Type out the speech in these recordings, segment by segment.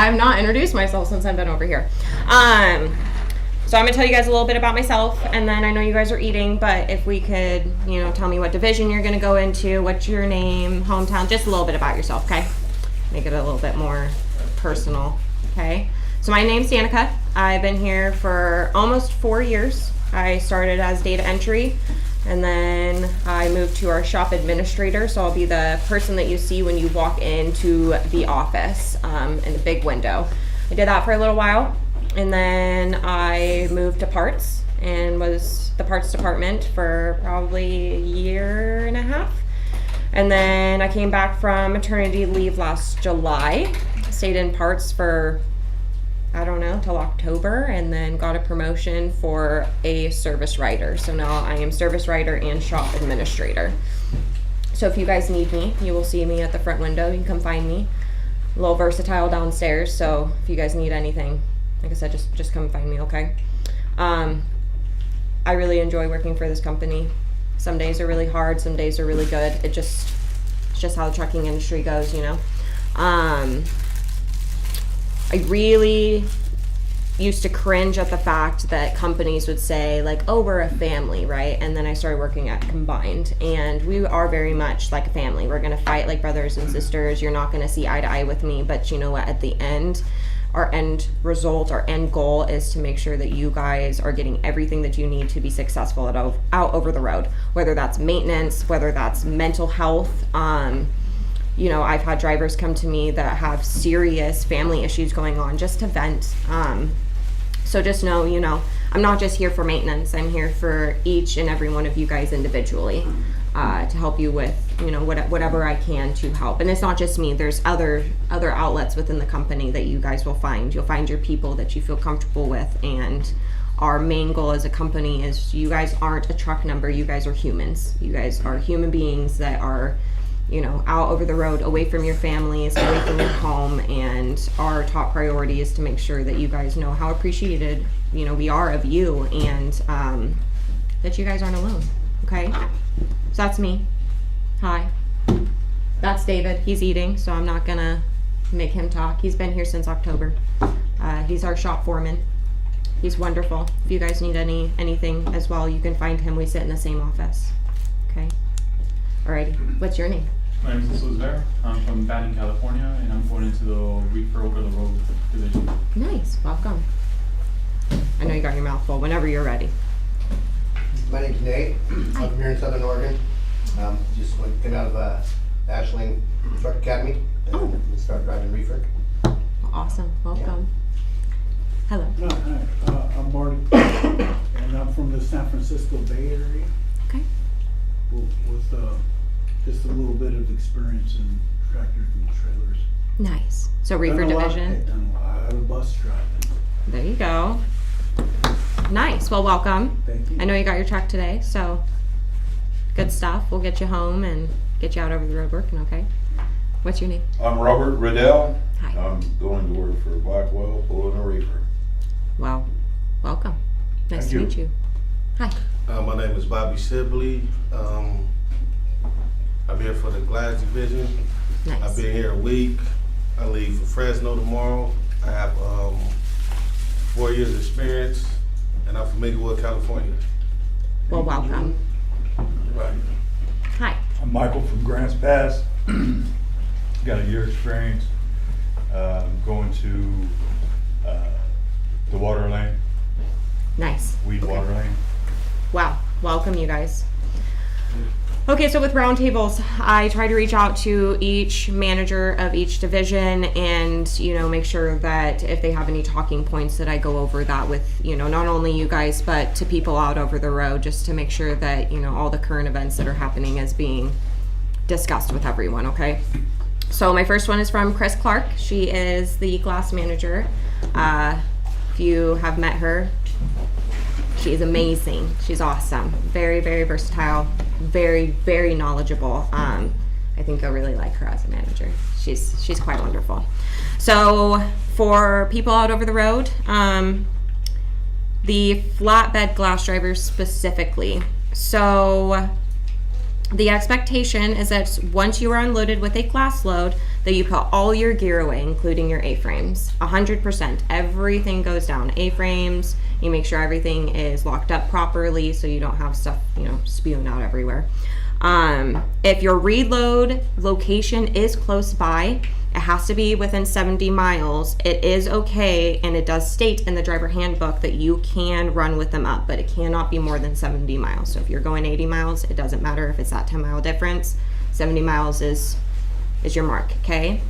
I've not introduced myself since I've been over here. So I'm gonna tell you guys a little bit about myself, and then I know you guys are eating, but if we could, tell me what division you're gonna go into, what's your name, hometown, just a little bit about yourself, okay? Make it a little bit more personal, okay? So my name's Danika. I've been here for almost 4 years. I started as data entry, and then I moved to our shop administrator, so I'll be the person that you see when you walk into the office in the big window. I did that for a little while, and then I moved to parts and was the parts department for probably a year and a half. And then I came back from maternity leave last July, stayed in parts for, I don't know, till October, and then got a promotion for a service writer. So now I am service writer and shop administrator. So if you guys need me, you will see me at the front window. You can come find me. A little versatile downstairs, so if you guys need anything, like I said, just come find me, okay? I really enjoy working for this company. Some days are really hard, some days are really good. It's just how the trucking industry goes, I really used to cringe at the fact that companies would say, like, oh, we're a family, right? And then I started working at Combined, and we are very much like a family. We're gonna fight like brothers and sisters. You're not gonna see eye to eye with me, but you know what? At the end, our end result, our end goal is to make sure that you guys are getting everything that you need to be successful out over the road, whether that's maintenance, whether that's mental health. I've had drivers come to me that have serious family issues going on just to vent. So just know, I'm not just here for maintenance. I'm here for each and every one of you guys individually to help you with, whatever I can to help. And it's not just me. There's other outlets within the company that you guys will find. You'll find your people that you feel comfortable with. And our main goal as a company is you guys aren't a truck number. You guys are humans. You guys are human beings that are out over the road, away from your families, away from your home, and our top priority is to make sure that you guys know how appreciated, we are of you, and that you guys aren't alone, okay? So that's me. Hi. That's David. He's eating, so I'm not gonna make him talk. He's been here since October. He's our shop foreman. He's wonderful. If you guys need anything as well, you can find him. We sit in the same office, okay? Alrighty, what's your name? My name is Jose. I'm from Danika, California, and I'm going into the reefer over the road division. Nice, welcome. I know you got your mouth full. Whenever you're ready. My name's Nate. I'm from here in Southern Oregon. Just came out of Ashland Truck Academy and started driving reefer. Awesome, welcome. Hello. Hi, I'm Marty, and I'm from the San Francisco Bay Area. Okay. With just a little bit of experience in tractors and trailers. Nice. So reefer I've division. done a lot of bus driving. There you go. Nice. Well, welcome. Thank you. I know you got your truck today, so good stuff. We'll get you home and get you out over the road working, okay? What's your name? I'm Robert Riddell. Hi. I'm going to work for Blackwell, pulling a reefer. Well, welcome. Nice Thank to you. meet you. Hi. My name is Bobby Sibley. I'm here for the glass division. Nice. I've been here a week. I leave for Fresno tomorrow. I have 4 years experience, and I'm from Inglewood, California. Well, welcome. Right. Hi. I'm Michael from Grants Pass. Got a year experience going to the water lane, Nice. weed water lane. Wow. Welcome, you guys. Okay, so with roundtables, I try to reach out to each manager of each division and, make sure that if they have any talking points that I go over that with, not only you guys, but to people out over the road, just to make sure that, all the current events that are happening is being discussed with everyone, okay? So my first one is from Chris Clark. She is the glass manager. If you have met her, she is amazing. She's awesome. Very, very versatile. Very, very knowledgeable. I think you'll really like her as a manager. She's quite wonderful. So for people out over the road, the flatbed glass drivers specifically. So The expectation is that once you are unloaded with a glass load, that you put all your gear away, including your A-frames. 100%. Everything goes down. A-frames, you make sure everything is locked up properly so you don't have stuff, spewing out everywhere. If your reload location is close by, it has to be within 70 miles. It is okay, and it does state in the driver handbook that you can run with them up, but it cannot be more than 70 miles. So if you're going 80 miles, it doesn't matter if it's that 10-mile difference. 70 miles is your mark, okay?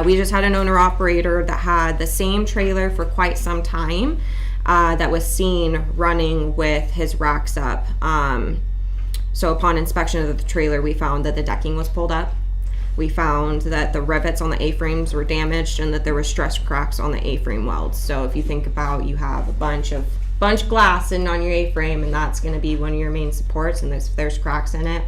We just had an owner-operator that had the same trailer for quite some time that was seen running with his racks up. So upon inspection of the trailer, we found that the decking was pulled up. We found that the rivets on the A-frames were damaged and that there were stress cracks on the A-frame welds. So if you think about, you have a bunch glass sitting on your A-frame, and that's going to be one of your main supports, and there's cracks in it.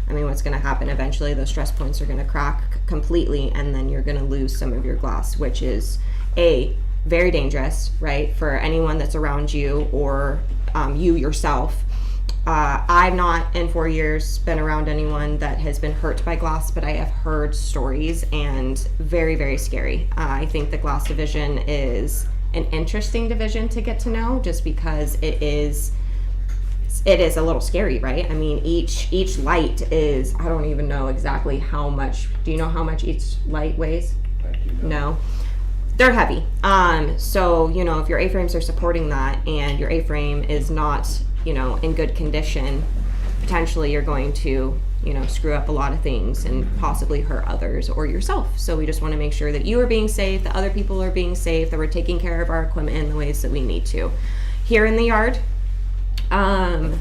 I mean, what's going to happen eventually, those stress points are going to crack completely, and then you're going to lose some of your glass, which is very dangerous, right, for anyone that's around you or you yourself. I've not in 4 years been around anyone that has been hurt by glass, but I have heard stories, and very, very scary. I think the glass division is an interesting division to get to know, just because it is a little scary, right? I mean, each light is, I don't even know exactly how much. Do you know how much each light weighs? No. They're heavy. So, if your A-frames are supporting that and your A-frame is not, in good condition, potentially you're going to, screw up a lot of things and possibly hurt others or yourself. So we just want to make sure that you are being safe, that other people are being safe, that we're taking care of our equipment in the ways that we need to. Here in the yard,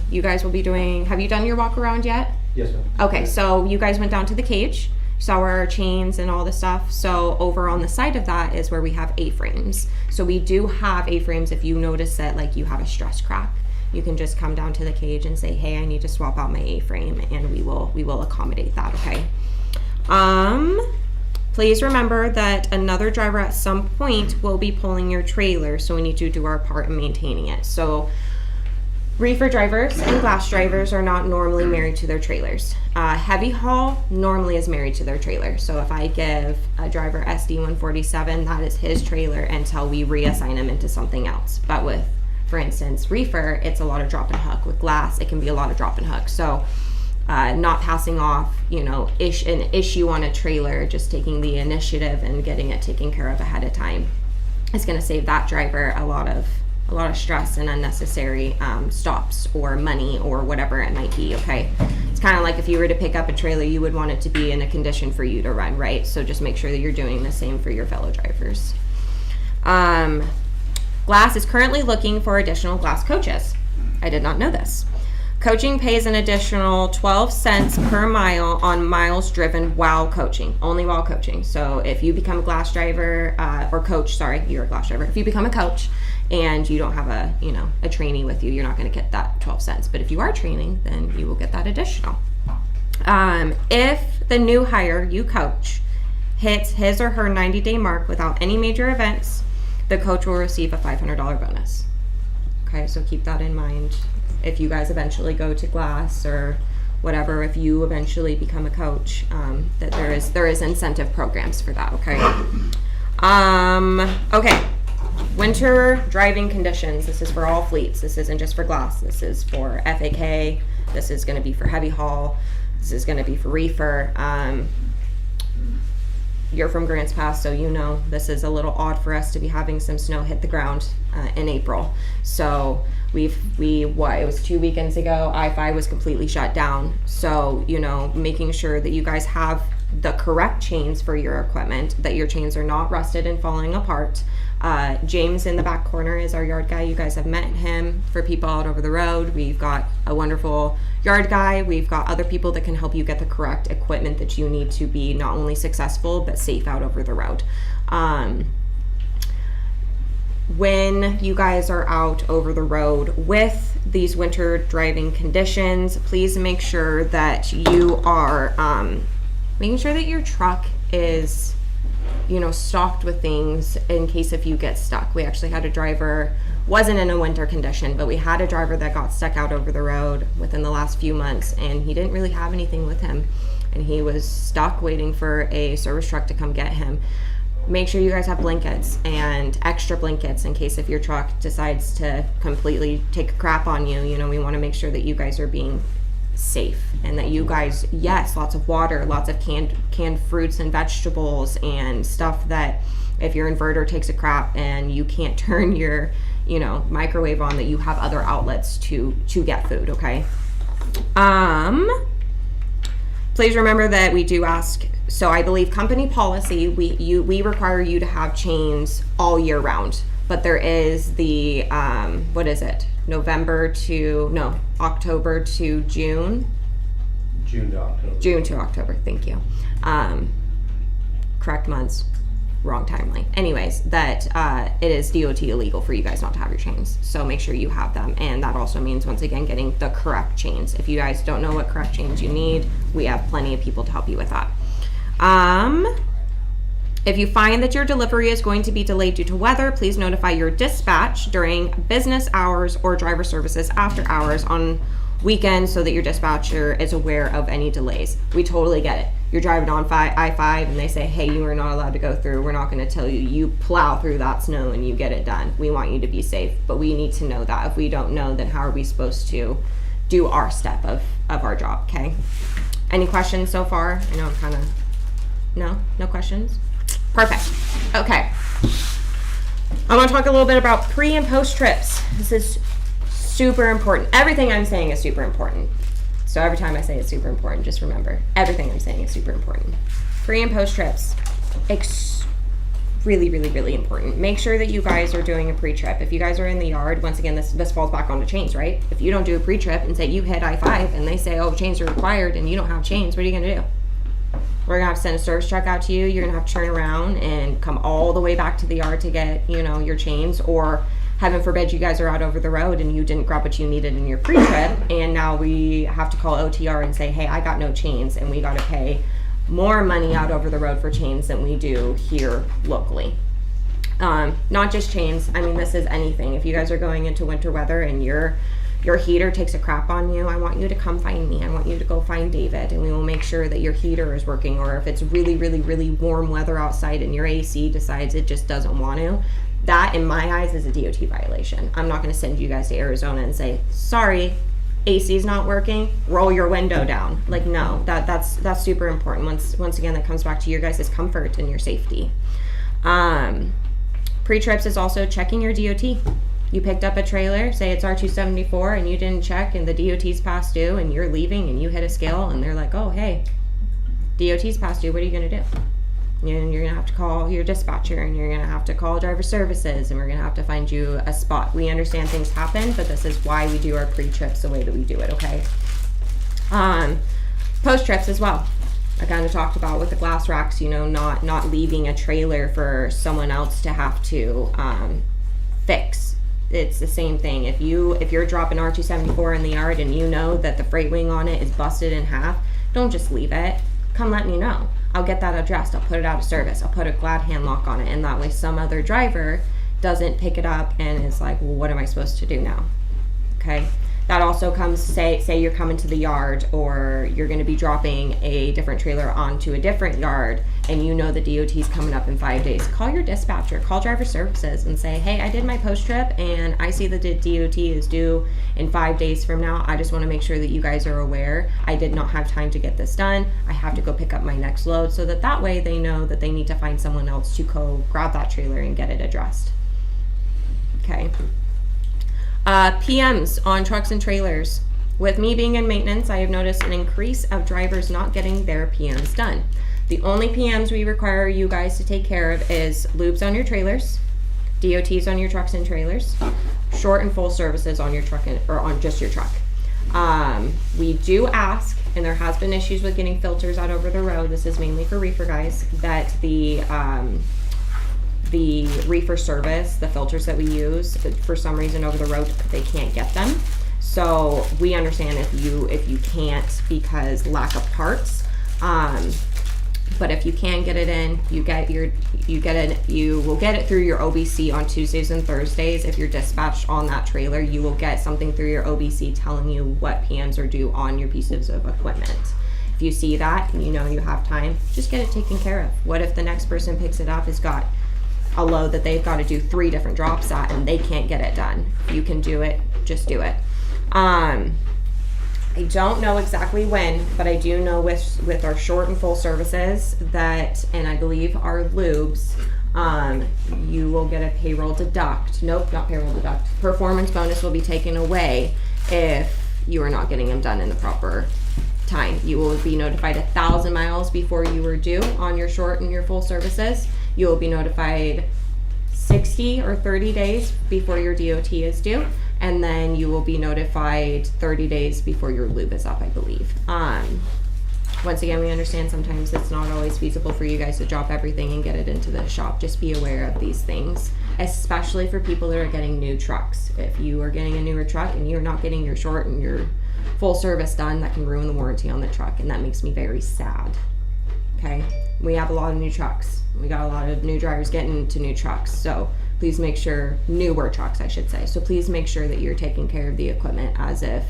you guys will be have you done your walk around yet? Yes, ma'am. Okay, so you guys went down to the cage, saw where our chains and all the stuff. So over on the side of that is where we have A-frames. So we do have A-frames. If you notice that you have a stress crack, you can just come down to the cage and say, hey, I need to swap out my A-frame, and we will accommodate that, okay? Please remember that another driver at some point will be pulling your trailer, so we need to do our part in maintaining it. So reefer drivers and glass drivers are not normally married to their trailers. Heavy haul normally is married to their trailer. So if I give a driver SD147, that is his trailer until we reassign him into something else. But with, for instance, reefer, it's a lot of drop and hook. With glass, it can be a lot of drop and hook. So not passing off, an issue on a trailer, just taking the initiative and getting it taken care of ahead of time is going to save that driver a lot of stress and unnecessary stops or money or whatever it might be, okay? It's kind of like if you were to pick up a trailer, you would want it to be in a condition for you to run, right? So just make sure that you're doing the same for your fellow drivers. Glass is currently looking for additional glass coaches. I did not know this. Coaching pays an additional 12 cents per mile on miles driven while coaching, only while coaching. So if you become a glass driver, or coach, sorry, you're a glass driver. If you become a coach and you don't have a trainee with you, you're not going to get that 12 cents. But if you are training, then you will get that additional. If the new hire you coach hits his or her 90-day mark without any major events, the coach will receive a $500 bonus. Okay, so keep that in mind. If you guys eventually go to glass or whatever, if you eventually become a coach, that there is incentive programs for that, okay? Okay, winter driving conditions. This is for all fleets. This isn't just for glass. This is for FAK. This is going to be for heavy haul. This is going to be for reefer. You're from Grants Pass, so this is a little odd for us to be having some snow hit the ground in April. So it was 2 weekends ago, I-5 was completely shut down. So, making sure that you guys have the correct chains for your equipment, that your chains are not rusted and falling apart. James in the back corner is our yard guy. You guys have met him. For people out over the road, we've got a wonderful yard guy. We've got other people that can help you get the correct equipment that you need to be not only successful but safe out over the road. When you guys are out over the road with these winter driving conditions, please make sure that you are making sure that your truck is stocked with things in case if you get stuck. We actually had a driver, wasn't in a winter condition, but we had a driver that got stuck out over the road within the last few months, and he didn't really have anything with him, and he was stuck waiting for a service truck to come get him. Make sure you guys have blankets and extra blankets in case if your truck decides to completely take a crap on you. We want to make sure that you guys are being safe, and that you guys, yes, lots of water, lots of canned fruits and vegetables and stuff that if your inverter takes a crap and you can't turn your microwave on, that you have other outlets to get food. Okay. Please remember that we do ask, so I believe company policy, we require you to have chains all year round, but there is the what is it, October to June. June to October. Thank you. Correct months, wrong timeline. Anyways, that it is DOT illegal for you guys not to have your chains, so make sure you have them. And that also means, once again, getting the correct chains. If you guys don't know what correct chains you need, we have plenty of people to help you with that. If you find that your delivery is going to be delayed due to weather, please notify your dispatch during business hours or driver services after hours on weekends, so that your dispatcher is aware of any delays. We totally get it. You're driving on I-5 and they say, hey, you are not allowed to go through. We're not going to tell you. You plow through that snow and you get it done. We want you to be safe, but we need to know that. If we don't know, then how are we supposed to do our step of our job? Okay. Any questions so far? I know I'm kind of, no questions? Perfect. Okay. I want to talk a little bit about pre and post trips. This is super important. Everything I'm saying is super important. So every time I say it's super important, just remember, everything I'm saying is super important. Pre and post trips, really, really, really important. Make sure that you guys are doing a pre-trip. If you guys are in the yard, once again, this falls back onto chains, right? If you don't do a pre-trip and say you hit I-5 and they say, oh, chains are required, and you don't have chains, what are you gonna do? We're gonna have to send a service truck out to you. You're gonna have to turn around and come all the way back to the yard to get, your chains, or heaven forbid you guys are out over the road and you didn't grab what you needed in your pre-trip, and now we have to call OTR and say, hey, I got no chains, and we gotta pay more money out over the road for chains than we do here locally. Not just chains, I mean, this is anything. If you guys are going into winter weather and your heater takes a crap on you, I want you to come find me. I want you to go find David, and we will make sure that your heater is working. Or if it's really, really, really warm weather outside and your AC decides it just doesn't want to, that in my eyes is a DOT violation. I'm not going to send you guys to Arizona and say, sorry, AC's not working, roll your window down. Like, no, that's super important. Once again, that comes back to your guys' comfort and your safety. Pre-trips is also checking your DOT. You picked up a trailer, say it's R274, and you didn't check, and the DOT's past due, and you're leaving, and you hit a scale, and they're like, oh, hey, DOT's past due, what are you going to do? And you're going to have to call your dispatcher, and you're going to have to call driver services, and we're going to have to find you a spot. We understand things happen, but this is why we do our pre-trips the way that we do it, okay? Post-trips as well. I kind of talked about with the glass racks, not leaving a trailer for someone else to have to fix. It's the same thing. If you're dropping R274 in the yard and you know that the freight wing on it is busted in half, don't just leave it. Come let me know. I'll get that addressed. I'll put it out of service. I'll put a glad hand lock on it, and that way some other driver doesn't pick it up and is like, well, what am I supposed to do now? Okay. That also comes, say you're coming to the yard, or you're going to be dropping a different trailer onto a different yard, and you know the DOT's coming up in 5 days. Call your dispatcher, call driver services, and say, hey, I did my post trip, and I see that the DOT is due in 5 days from now. I just want to make sure that you guys are aware. I did not have time to get this done. I have to go pick up my next load, so that way they know that they need to find someone else to go grab that trailer and get it addressed. Okay. PMs on trucks and trailers. With me being in maintenance, I have noticed an increase of drivers not getting their PMs done. The only PMs we require you guys to take care of is lubes on your trailers, DOTs on your trucks and trailers, short and full services on your truck or on just your truck. We do ask, and there has been issues with getting filters out over the road. This is mainly for reefer guys, that the reefer service, the filters that we use, for some reason over the road, they can't get them. So we understand if you can't because lack of parts. But if you can get it in, you will get it through your OBC on Tuesdays and Thursdays. If you're dispatched on that trailer, you will get something through your OBC telling you what PMs are due on your pieces of equipment. If you see that and you know you have time, just get it taken care of. What if the next person picks it up has got a load that they've got to do 3 different drops at and they can't get it done? You can do it, just do it. I don't know exactly when, but I do know with our short and full services that, and I believe our lubes, you will get a payroll deduct. Nope, not payroll deduct. Performance bonus will be taken away if you are not getting them done in the proper time. You will be notified 1,000 miles before you are due on your short and your full services. You will be notified 60 or 30 days before your DOT is due. And then you will be notified 30 days before your lube is up, I believe. Once again, we understand sometimes it's not always feasible for you guys to drop everything and get it into the shop. Just be aware of these things, especially for people that are getting new trucks. If you are getting a newer truck and you're not getting your short and your full service done, that can ruin the warranty on the truck, and that makes me very sad. Okay? We have a lot of new trucks. We got a lot of new drivers getting into new trucks, so please make sure, newer trucks I should say, so please make sure that you're taking care of the equipment as if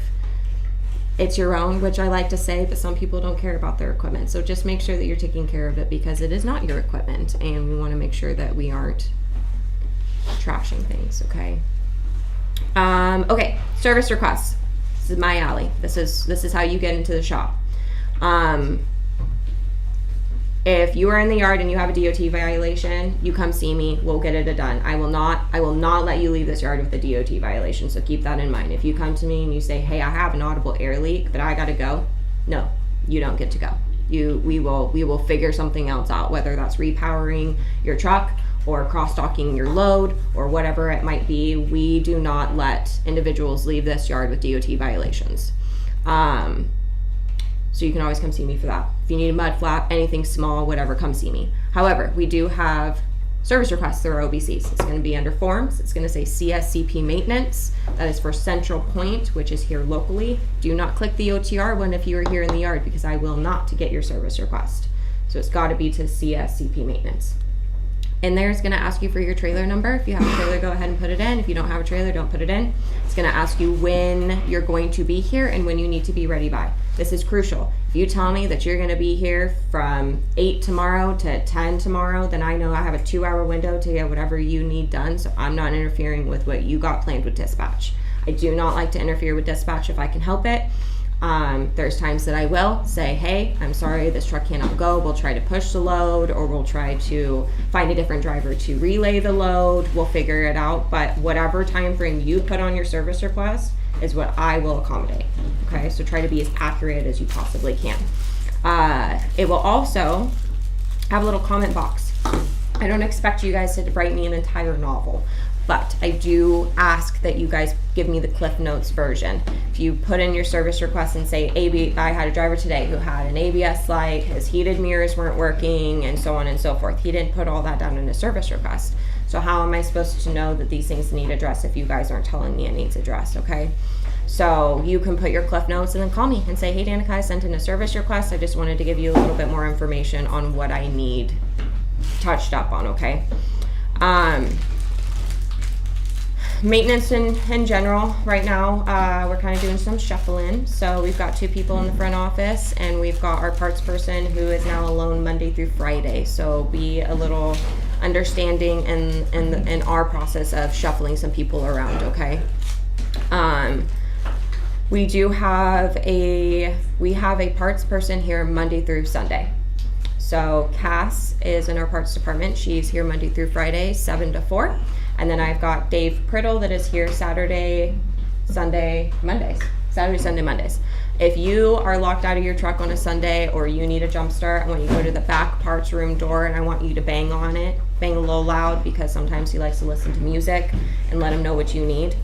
it's your own, which I like to say, but some people don't care about their equipment. So just make sure that you're taking care of it because it is not your equipment, and we want to make sure that we aren't trashing things, okay? Okay, service requests. This is my alley. This is how you get into the shop. If you are in the yard and you have a DOT violation, you come see me, we'll get it done. I will not let you leave this yard with a DOT violation, so keep that in mind. If you come to me and you say, hey, I have an audible air leak, but I gotta go, no, you don't get to go. We will figure something else out, whether that's repowering your truck or cross-docking your load or whatever it might be. We do not let individuals leave this yard with DOT violations. So you can always come see me for that. If you need a mud flap, anything small, whatever, come see me. However, we do have service requests through our OBCs. It's gonna be under forms. It's gonna say CSCP maintenance. That is for Central Point, which is here locally. Do not click the OTR one if you are here in the yard because I will not to get your service request. So it's gotta be to CSCP maintenance. And there's gonna ask you for your trailer number. If you have a trailer, go ahead and put it in. If you don't have a trailer, don't put it in. It's gonna ask you when you're going to be here and when you need to be ready by. This is crucial. If you tell me that you're gonna be here from 8 tomorrow to 10 tomorrow, then I know I have a 2-hour window to get whatever you need done, so I'm not interfering with what you got planned with dispatch. I do not like to interfere with dispatch if I can help it. There's times that I will say, hey, I'm sorry, this truck cannot go. We'll try to push the load, or we'll try to find a different driver to relay the load. We'll figure it out, but whatever time frame you put on your service request is what I will accommodate. Okay, so try to be as accurate as you possibly can. It will also have a little comment box. I don't expect you guys to write me an entire novel, but I do ask that you guys give me the Cliff Notes version. If you put in your service request and say, I had a driver today who had an ABS light, his heated mirrors weren't working, and so on and so forth. He didn't put all that down in his service request. So how am I supposed to know that these things need addressed if you guys aren't telling me it needs addressed, okay? So you can put your Cliff Notes and then call me and say, hey, Danika, I sent in a service request. I just wanted to give you a little bit more information on what I need touched up on, okay? Maintenance in general right now, we're kind of doing some shuffling. So we've got 2 people in the front office, and we've got our parts person who is now alone Monday through Friday. So be a little understanding in our process of shuffling some people around, okay? We have a parts person here Monday through Sunday. So Cass is in our parts department. She's here Monday through Friday, 7 to 4. And then I've got Dave Priddle that is here Saturday, Sunday, Mondays. Saturday, Sunday, Mondays. If you are locked out of your truck on a Sunday or you need a jump start, I want you to go to the back parts room door and I want you to bang on it. Bang a little loud because sometimes he likes to listen to music, and let him know what you need.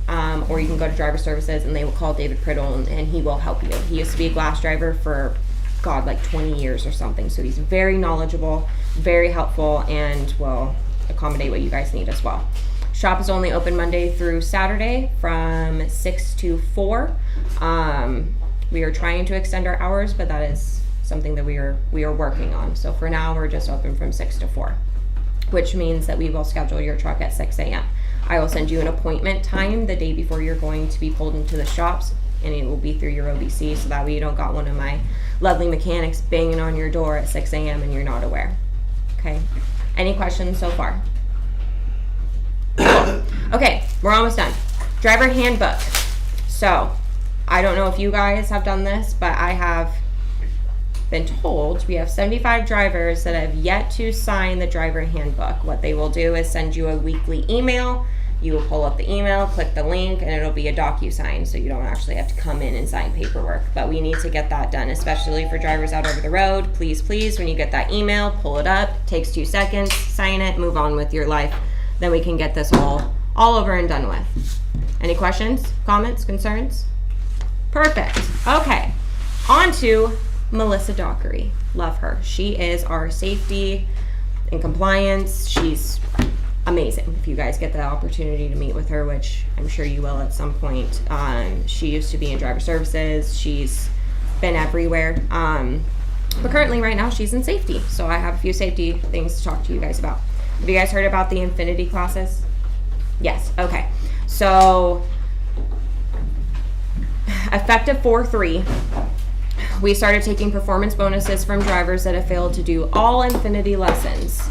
Or you can go to driver services and they will call David Priddle and he will help you. He used to be a glass driver for, God, like 20 years or something. So he's very knowledgeable, very helpful, and will accommodate what you guys need as well. Shop is only open Monday through Saturday from 6 to 4. We are trying to extend our hours, but that is something that we are working on. So for now, we're just open from 6 to 4, which means that we will schedule your truck at 6 a.m. I will send you an appointment time the day before you're going to be pulled into the shops, and it will be through your OBC, so that way you don't got one of my lovely mechanics banging on your door at 6 a.m. and you're not aware. Okay, any questions so far? Okay, we're almost done. Driver handbook. So, I don't know if you guys have done this, but I have been told we have 75 drivers that have yet to sign the driver handbook. What they will do is send you a weekly email. You will pull up the email, click the link, and it'll be a DocuSign, so you don't actually have to come in and sign paperwork. But we need to get that done, especially for drivers out over the road. Please, please, when you get that email, pull it up. Takes 2 seconds, sign it, move on with your life. Then we can get this all over and done with. Any questions, comments, concerns? Perfect. Okay, on to Melissa Dockery. Love her. She is our safety and compliance. She's amazing. If you guys get the opportunity to meet with her, which I'm sure you will at some point. She used to be in driver services. She's been everywhere. But currently right now she's in safety. So I have a few safety things to talk to you guys about. Have you guys heard about the Infinity classes? Yes, okay. So effective 4/3, we started taking performance bonuses from drivers that have failed to do all Infinity lessons.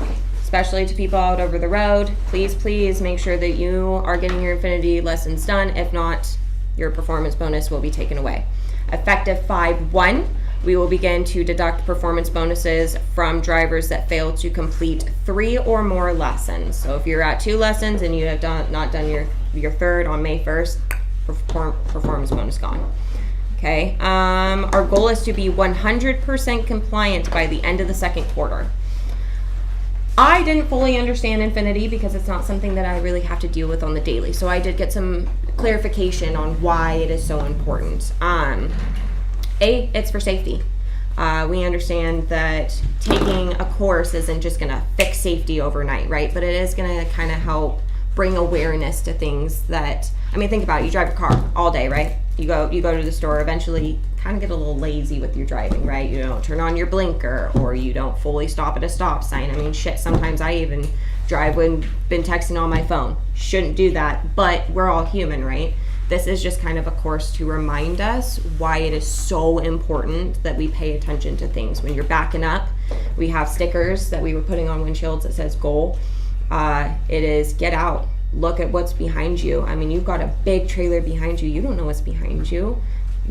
Especially to people out over the road, please, please make sure that you are getting your Infinity lessons done. If not, your performance bonus will be taken away. Effective 5/1, we will begin to deduct performance bonuses from drivers that fail to complete 3 or more lessons. So if you're at 2 lessons and you have not done your third on May 1st, performance bonus gone. Okay, our goal is to be 100% compliant by the end of the second quarter. I didn't fully understand Infinity because it's not something that I really have to deal with on the daily. So I did get some clarification on why it is so important. It's for safety. We understand that taking a course isn't just gonna fix safety overnight, right? But it is gonna kind of help bring awareness to things that, I mean, think about it. You drive a car all day, right? You go to the store, eventually kind of get a little lazy with your driving, right? You don't turn on your blinker, or you don't fully stop at a stop sign. I mean, shit, sometimes I even drive when been texting on my phone. Shouldn't do that, but we're all human, right? This is just kind of a course to remind us why it is so important that we pay attention to things. When you're backing up, we have stickers that we were putting on windshields that says goal. It is get out, look at what's behind you. I mean, you've got a big trailer behind you. You don't know what's behind you.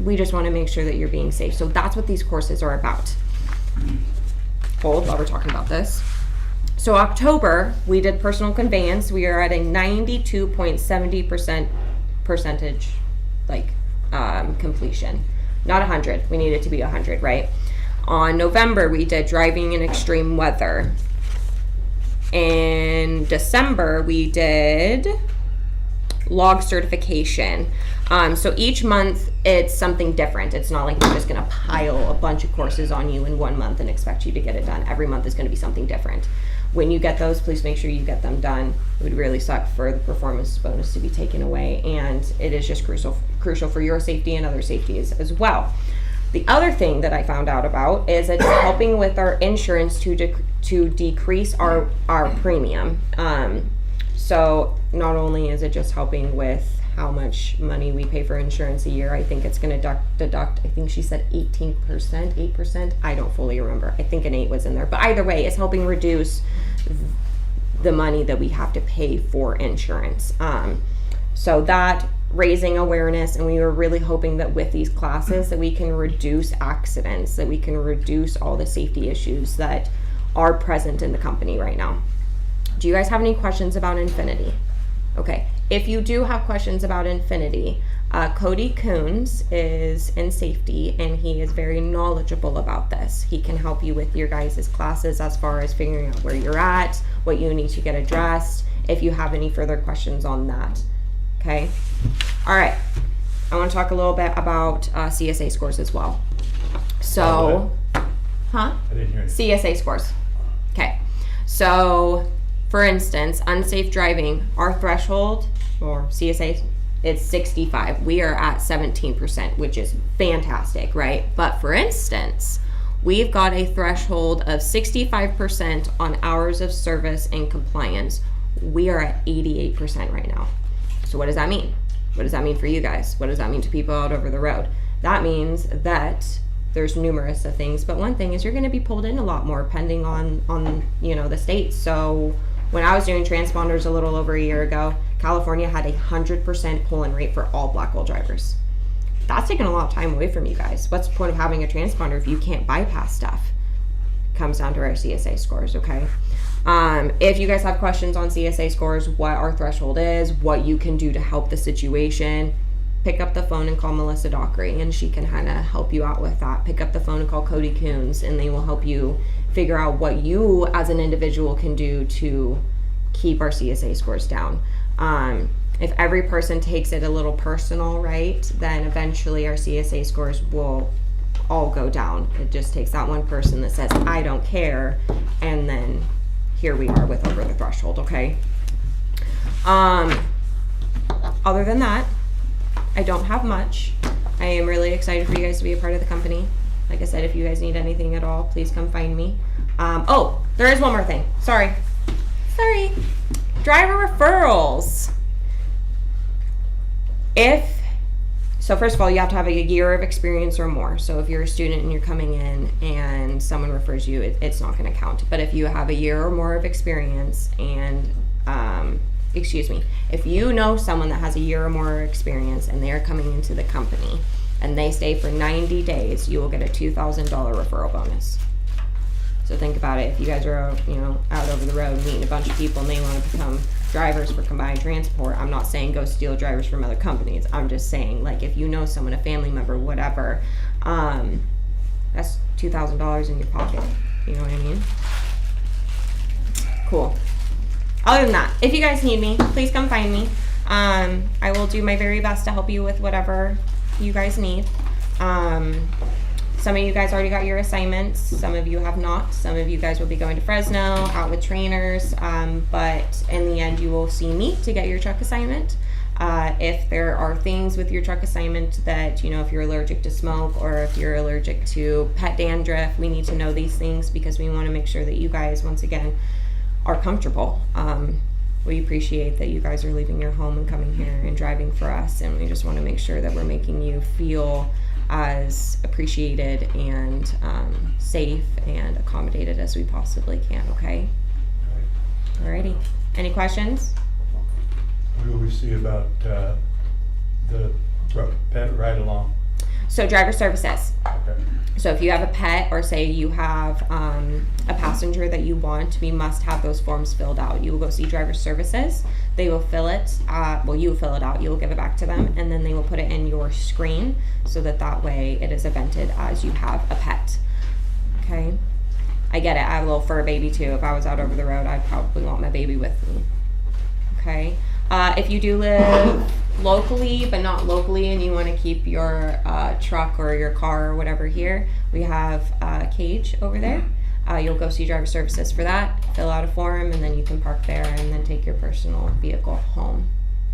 We just want to make sure that you're being safe. So that's what these courses are about. Hold while we're talking about this. So October, we did personal conveyance. We are at a 92.70% percentage, completion. Not 100. We need it to be 100, right? On November, we did driving in extreme weather. In December, we did log certification. So each month it's something different. It's not like they're just gonna pile a bunch of courses on you in 1 month and expect you to get it done. Every month is gonna be something different. When you get those, please make sure you get them done. It would really suck for the performance bonus to be taken away, and it is just crucial for your safety and other safeties as well. The other thing that I found out about is it's helping with our insurance to decrease our premium. So not only is it just helping with how much money we pay for insurance a year, I think it's going to deduct, I think she said 18%, 8%. I don't fully remember. I think an 8 was in there. But either way, it's helping reduce the money that we have to pay for insurance. So that raising awareness, and we were really hoping that with these classes that we can reduce accidents, that we can reduce all the safety issues that are present in the company right now. Do you guys have any questions about Infinity? Okay, if you do have questions about Infinity, Cody Coons is in safety, and he is very knowledgeable about this. He can help you with your guys' classes as far as figuring out where you're at, what you need to get addressed, if you have any further questions on that. Okay, all right, I want to talk a little bit about CSA scores as well. So, I didn't hear you. CSA scores. Okay, so for instance, unsafe driving, our threshold, or CSA, it's 65. We are at 17%, which is fantastic, right? But for instance, We've got a threshold of 65% on hours of service and compliance. We are at 88% right now. So what does that mean? What does that mean for you guys? What does that mean to people out over the road? That means that there's numerous of things, but one thing is you're going to be pulled in a lot more depending on you know, the states. So when I was doing transponders a little over a year ago, California had 100% pull-in rate for all Blackwell drivers. That's taking a lot of time away from you guys. What's the point of having a transponder if you can't bypass stuff? It comes down to our CSA scores, okay? If you guys have questions on CSA scores, what our threshold is, what you can do to help the situation, pick up the phone and call Melissa Dockery, and she can kind of help you out with that. Pick up the phone and call Cody Coons, and they will help you figure out what you as an individual can do to keep our CSA scores down. If every person takes it a little personal, right, then eventually our CSA scores will all go down. It just takes that one person that says, I don't care, and then here we are with over the threshold, okay? Other than that, I don't have much. I am really excited for you guys to be a part of the company. Like I said, if you guys need anything at all, please come find me. Oh, there is one more thing. Sorry. Driver referrals. So first of all, you have to have a year of experience or more. So if you're a student and you're coming in and someone refers you, it's not going to count. But if you have a year or more of experience and, if you know someone that has a year or more experience and they're coming into the company and they stay for 90 days, you will get a $2,000 referral bonus. So think about it. If you guys are, out over the road meeting a bunch of people and they want to become drivers for combined transport, I'm not saying go steal drivers from other companies. I'm just saying, like, if you know someone, a family member, whatever, that's $2,000 in your pocket. You know what I mean? Cool. Other than that, if you guys need me, please come find me. I will do my very best to help you with whatever you guys need. Some of you guys already got your assignments. Some of you have not. Some of you guys will be going to Fresno, out with trainers. But in the end, you will see me to get your truck assignment. If there are things with your truck assignment that, if you're allergic to smoke or if you're allergic to pet dandruff, we need to know these things because we want to make sure that you guys, once again, are comfortable. We appreciate that you guys are leaving your home and coming here and driving for us, and we just want to make sure that we're making you feel as appreciated and safe and accommodated as we possibly can, okay? Alrighty. Any questions? What do we see about the pet ride along? So driver services. Okay. So if you have a pet or say you have a passenger that you want, we must have those forms filled out. You will go see driver services. They will fill it, you will fill it out, you will give it back to them, and then they will put it in your screen so that way it is evented as you have a pet. Okay? I get it. I have a little fur baby too. If I was out over the road, I'd probably want my baby with me. Okay? If you do live locally, but not locally, and you want to keep your truck or your car or whatever here, we have a cage over there. You'll go see driver services for that, fill out a form, and then you can park there and then take your personal vehicle home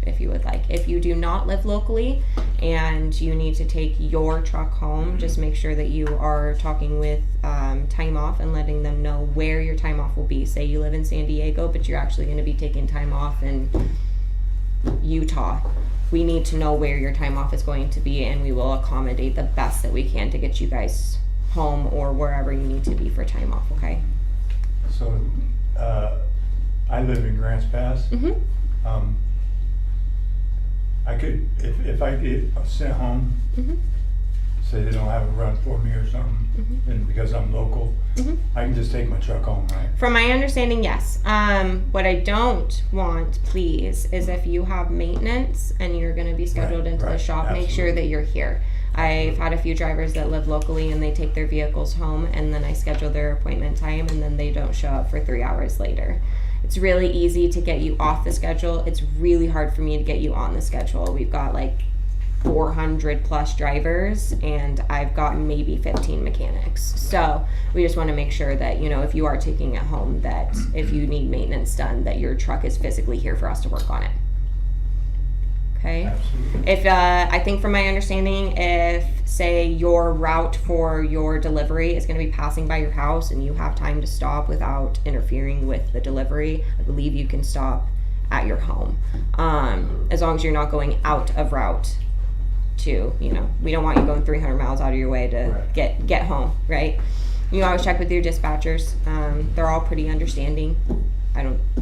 if you would like. If you do not live locally and you need to take your truck home, just make sure that you are talking with time off and letting them know where your time off will be. Say you live in San Diego, but you're actually going to be taking time off in Utah. We need to know where your time off is going to be, and we will accommodate the best that we can to get you guys home or wherever you need to be for time off, okay? So, I live in Grants Pass. Mm-hmm. I could, if I get sent home, Mm-hmm. say they don't have a run for me or something, Mm-hmm. and because I'm local, Mm-hmm. I can just take my truck home, right? From my understanding, yes. What I don't want, please, is if you have maintenance and you're going to be scheduled Right, into the right, shop, make sure that you're here. I've had a few drivers that live locally and they take their vehicles home, and then I schedule their appointment time, and then they don't show up for 3 hours later. It's really easy to get you off the schedule. It's really hard for me to get you on the schedule. We've got like 400 plus drivers, and I've got maybe 15 mechanics. So we just want to make sure that, if you are taking it home, that if you need maintenance done, that your truck is physically here for us to work on it. Okay. Absolutely. If I think from my understanding, if say your route for your delivery is going to be passing by your house and you have time to stop without interfering with the delivery, I believe you can stop at your home, as long as you're not going out of route. To, you know, we don't want you going 300 miles out of your way to Right. get home, right? You always check with your dispatchers. They're all pretty understanding.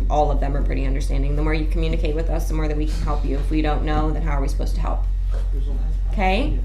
All of them are pretty understanding. The more you communicate with us, the more that we can help you. If we don't know, then how are we supposed to help? Okay?